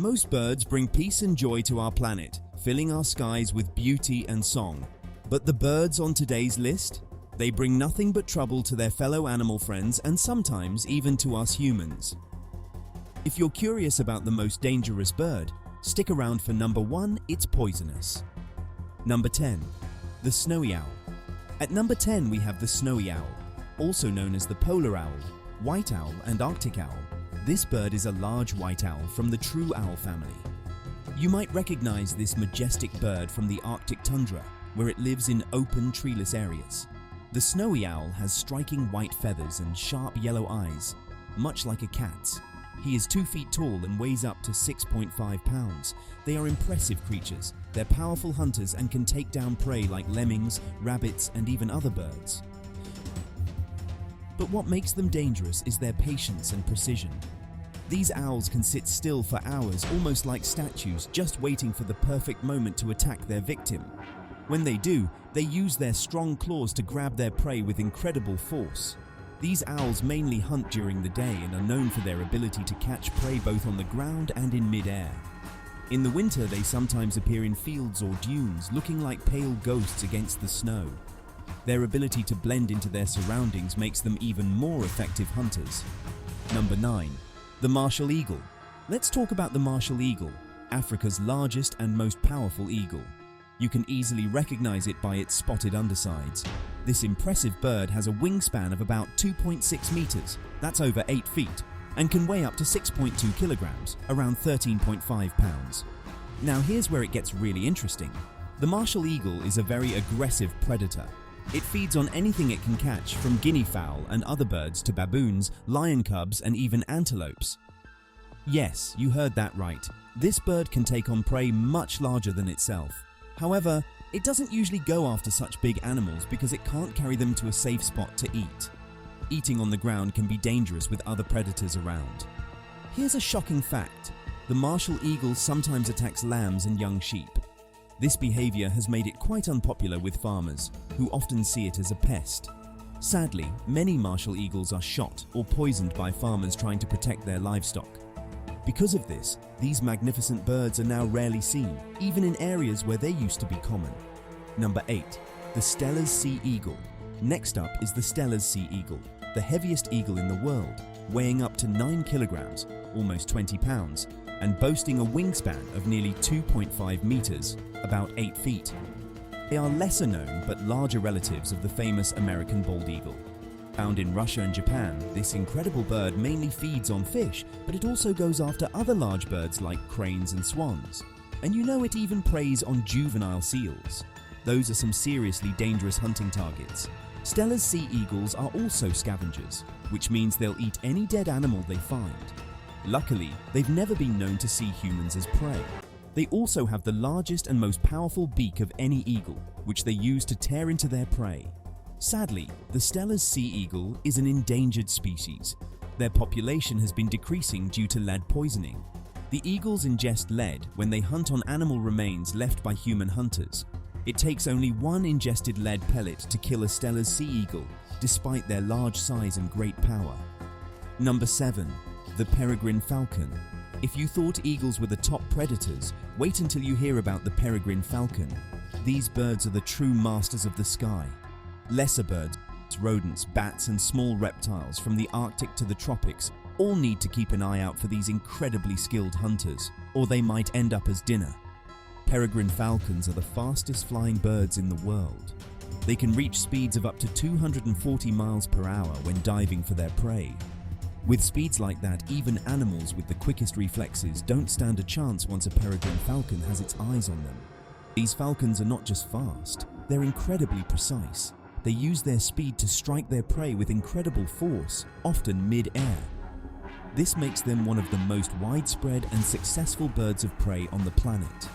Most birds bring peace and joy to our planet, filling our skies with beauty and song. But the birds on today's list? They bring nothing but trouble to their fellow animal friends and sometimes even to us humans. If you're curious about the most dangerous bird, stick around for number 1, it's poisonous. Number 10. The snowy owl. At number 10 we have the snowy owl, also known as the polar owl, white owl and Arctic owl. This bird is a large white owl from the true owl family. You might recognize this majestic bird from the Arctic tundra, where it lives in open, treeless areas. The snowy owl has striking white feathers and sharp yellow eyes, much like a cat's. He is 2 feet tall and weighs up to 6.5 pounds. They are impressive creatures. They're powerful hunters and can take down prey like lemmings, rabbits, and even other birds. But what makes them dangerous is their patience and precision. These owls can sit still for hours, almost like statues, just waiting for the perfect moment to attack their victim. When they do, they use their strong claws to grab their prey with incredible force. These owls mainly hunt during the day and are known for their ability to catch prey both on the ground and in mid-air. In the winter, they sometimes appear in fields or dunes, looking like pale ghosts against the snow. Their ability to blend into their surroundings makes them even more effective hunters. Number 9. The martial eagle. Let's talk about the martial eagle, Africa's largest and most powerful eagle. You can easily recognize it by its spotted undersides. This impressive bird has a wingspan of about 2.6 meters, that's over 8 feet, and can weigh up to 6.2 kilograms, around 13.5 pounds. Now here's where it gets really interesting. The martial eagle is a very aggressive predator. It feeds on anything it can catch, from guinea fowl and other birds to baboons, lion cubs, and even antelopes. Yes, you heard that right. This bird can take on prey much larger than itself. However, it doesn't usually go after such big animals because it can't carry them to a safe spot to eat. Eating on the ground can be dangerous with other predators around. Here's a shocking fact. The martial eagle sometimes attacks lambs and young sheep. This behavior has made it quite unpopular with farmers, who often see it as a pest. Sadly, many martial eagles are shot or poisoned by farmers trying to protect their livestock. Because of this, these magnificent birds are now rarely seen, even in areas where they used to be common. Number 8. The Steller's sea eagle. Next up is the Steller's sea eagle, the heaviest eagle in the world, weighing up to 9 kilograms, almost 20 pounds, and boasting a wingspan of nearly 2.5 meters, about 8 feet. They are lesser known but larger relatives of the famous American bald eagle. Found in Russia and Japan, this incredible bird mainly feeds on fish, but it also goes after other large birds like cranes and swans. And you know it even preys on juvenile seals. Those are some seriously dangerous hunting targets. Steller's sea eagles are also scavengers, which means they'll eat any dead animal they find. Luckily, they've never been known to see humans as prey. They also have the largest and most powerful beak of any eagle, which they use to tear into their prey. Sadly, the Steller's sea eagle is an endangered species. Their population has been decreasing due to lead poisoning. The eagles ingest lead when they hunt on animal remains left by human hunters. It takes only one ingested lead pellet to kill a Steller's sea eagle, despite their large size and great power. Number 7. The Peregrine Falcon. If you thought eagles were the top predators, wait until you hear about the Peregrine Falcon. These birds are the true masters of the sky. Lesser birds, rodents, bats, and small reptiles from the Arctic to the tropics all need to keep an eye out for these incredibly skilled hunters, or they might end up as dinner. Peregrine falcons are the fastest flying birds in the world. They can reach speeds of up to 240 miles per hour when diving for their prey. With speeds like that, even animals with the quickest reflexes don't stand a chance once a peregrine falcon has its eyes on them. These falcons are not just fast, they're incredibly precise. They use their speed to strike their prey with incredible force, often mid-air. This makes them one of the most widespread and successful birds of prey on the planet.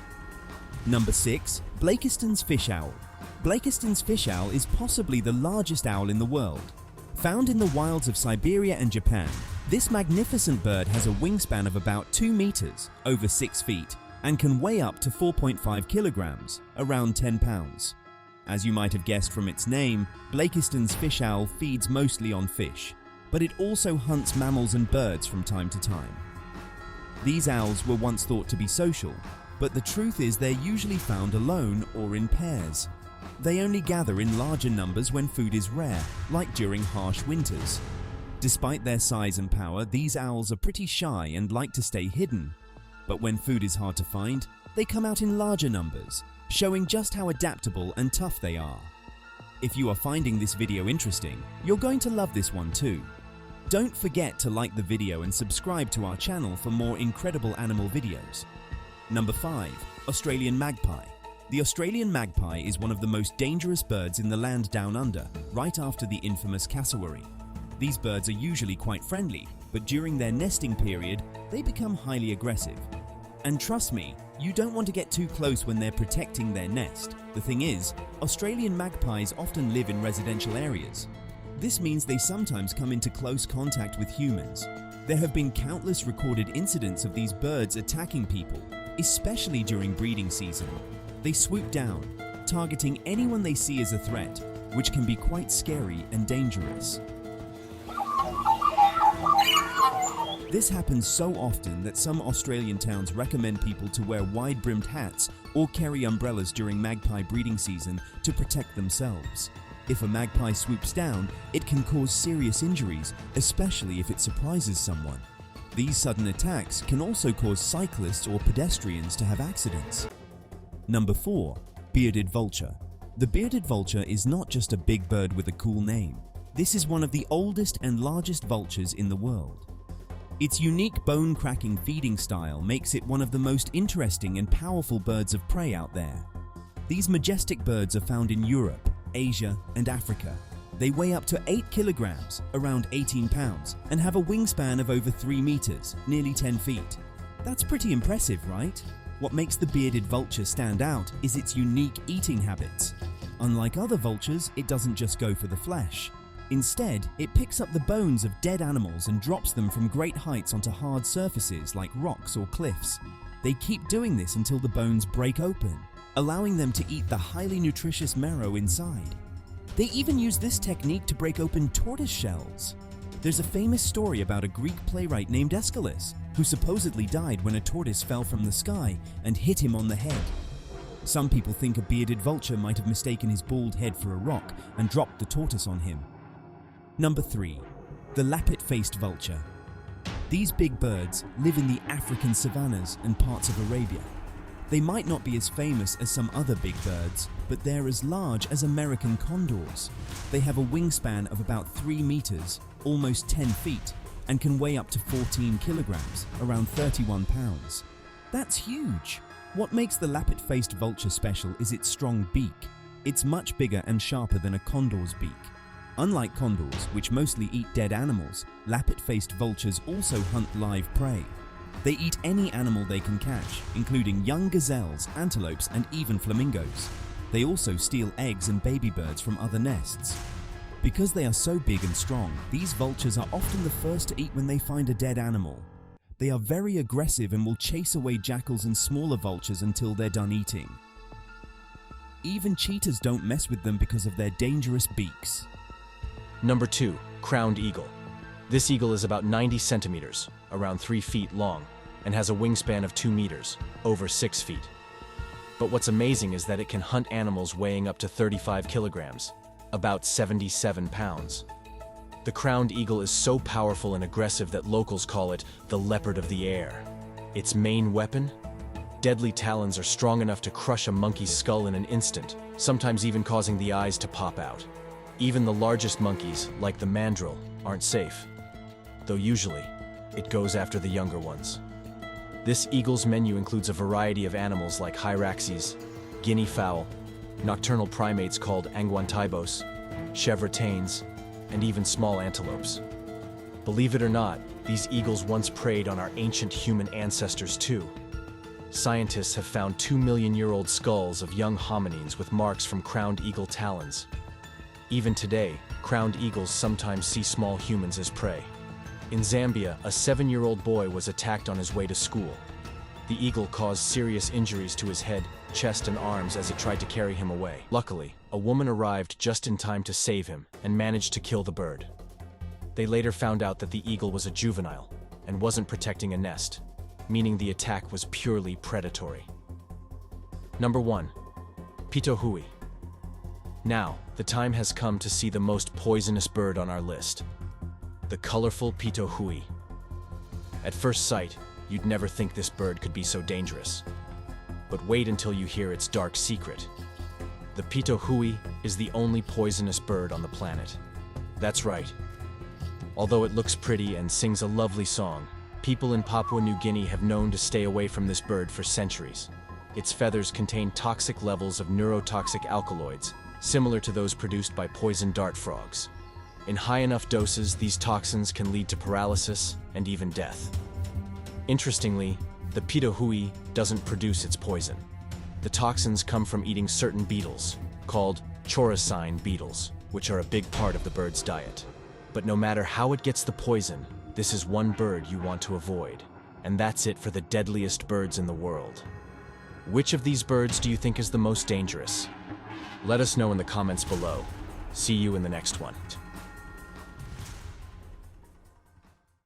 Number 6. Blakiston's fish owl. Blakiston's fish owl is possibly the largest owl in the world. Found in the wilds of Siberia and Japan, this magnificent bird has a wingspan of about 2 meters, over 6 feet, and can weigh up to 4.5 kilograms, around 10 pounds. As you might have guessed from its name, Blakiston's fish owl feeds mostly on fish, but it also hunts mammals and birds from time to time. These owls were once thought to be social, but the truth is they're usually found alone or in pairs. They only gather in larger numbers when food is rare, like during harsh winters. Despite their size and power, these owls are pretty shy and like to stay hidden. But when food is hard to find, they come out in larger numbers, showing just how adaptable and tough they are. If you are finding this video interesting, you're going to love this one too. Don't forget to like the video and subscribe to our channel for more incredible animal videos. Number 5. Australian Magpie. The Australian magpie is one of the most dangerous birds in the land down under, right after the infamous cassowary. These birds are usually quite friendly, but during their nesting period, they become highly aggressive. And trust me, you don't want to get too close when they're protecting their nest. The thing is, Australian magpies often live in residential areas. This means they sometimes come into close contact with humans. There have been countless recorded incidents of these birds attacking people, especially during breeding season. They swoop down, targeting anyone they see as a threat, which can be quite scary and dangerous. This happens so often that some Australian towns recommend people to wear wide-brimmed hats or carry umbrellas during magpie breeding season to protect themselves. If a magpie swoops down, it can cause serious injuries, especially if it surprises someone. These sudden attacks can also cause cyclists or pedestrians to have accidents. Number 4. Bearded Vulture. The bearded vulture is not just a big bird with a cool name. This is one of the oldest and largest vultures in the world. Its unique bone-cracking feeding style makes it one of the most interesting and powerful birds of prey out there. These majestic birds are found in Europe, Asia, and Africa. They weigh up to 8 kilograms, around 18 pounds, and have a wingspan of over 3 meters, nearly 10 feet. That's pretty impressive, right? What makes the bearded vulture stand out is its unique eating habits. Unlike other vultures, it doesn't just go for the flesh. Instead, it picks up the bones of dead animals and drops them from great heights onto hard surfaces like rocks or cliffs. They keep doing this until the bones break open, allowing them to eat the highly nutritious marrow inside. They even use this technique to break open tortoise shells. There's a famous story about a Greek playwright named Aeschylus, who supposedly died when a tortoise fell from the sky and hit him on the head. Some people think a bearded vulture might have mistaken his bald head for a rock and dropped the tortoise on him. Number 3. The Lappet-Faced Vulture. These big birds live in the African savannas and parts of Arabia. They might not be as famous as some other big birds, but they're as large as American condors. They have a wingspan of about 3 meters, almost 10 feet, and can weigh up to 14 kilograms, around 31 pounds. That's huge! What makes the Lappet-Faced Vulture special is its strong beak. It's much bigger and sharper than a condor's beak. Unlike condors, which mostly eat dead animals, Lappet-Faced Vultures also hunt live prey. They eat any animal they can catch, including young gazelles, antelopes, and even flamingos. They also steal eggs and baby birds from other nests. Because they are so big and strong, these vultures are often the first to eat when they find a dead animal. They are very aggressive and will chase away jackals and smaller vultures until they're done eating. Even cheetahs don't mess with them because of their dangerous beaks. Number 2. Crowned Eagle. This eagle is about 90 centimeters, around 3 feet long, and has a wingspan of 2 meters, over 6 feet. But what's amazing is that it can hunt animals weighing up to 35 kilograms, about 77 pounds. The crowned eagle is so powerful and aggressive that locals call it the leopard of the air. Its main weapon? Deadly talons are strong enough to crush a monkey's skull in an instant, sometimes even causing the eyes to pop out. Even the largest monkeys, like the mandrill, aren't safe, though usually it goes after the younger ones. This eagle's menu includes a variety of animals like hyraxes, guinea fowl, nocturnal primates called anguantibos, chevretains, and even small antelopes. Believe it or not, these eagles once preyed on our ancient human ancestors too. Scientists have found 2-million-year-old skulls of young hominins with marks from crowned eagle talons. Even today, crowned eagles sometimes see small humans as prey. In Zambia, a 7-year-old boy was attacked on his way to school. The eagle caused serious injuries to his head, chest, and arms as it tried to carry him away. Luckily, a woman arrived just in time to save him and managed to kill the bird. They later found out that the eagle was a juvenile and wasn't protecting a nest. meaning the attack was purely predatory. Number 1. Pitohui. Now, the time has come to see the most poisonous bird on our list. The colorful Pitohui. At first sight, you'd never think this bird could be so dangerous. But wait until you hear its dark secret. The Pitohui is the only poisonous bird on the planet. That's right. Although it looks pretty and sings a lovely song, people in Papua New Guinea have known to stay away from this bird for centuries. Its feathers contain toxic levels of neurotoxic alkaloids, similar to those produced by poison dart frogs. In high enough doses, these toxins can lead to paralysis and even death. Interestingly, the Pitohui doesn't produce its poison. The toxins come from eating certain beetles, called choricine beetles, which are a big part of the bird's diet. But no matter how it gets the poison, this is one bird you want to avoid. And that's it for the deadliest birds in the world. Which of these birds do you think is the most dangerous? Let us know in the comments below. See you in the next one.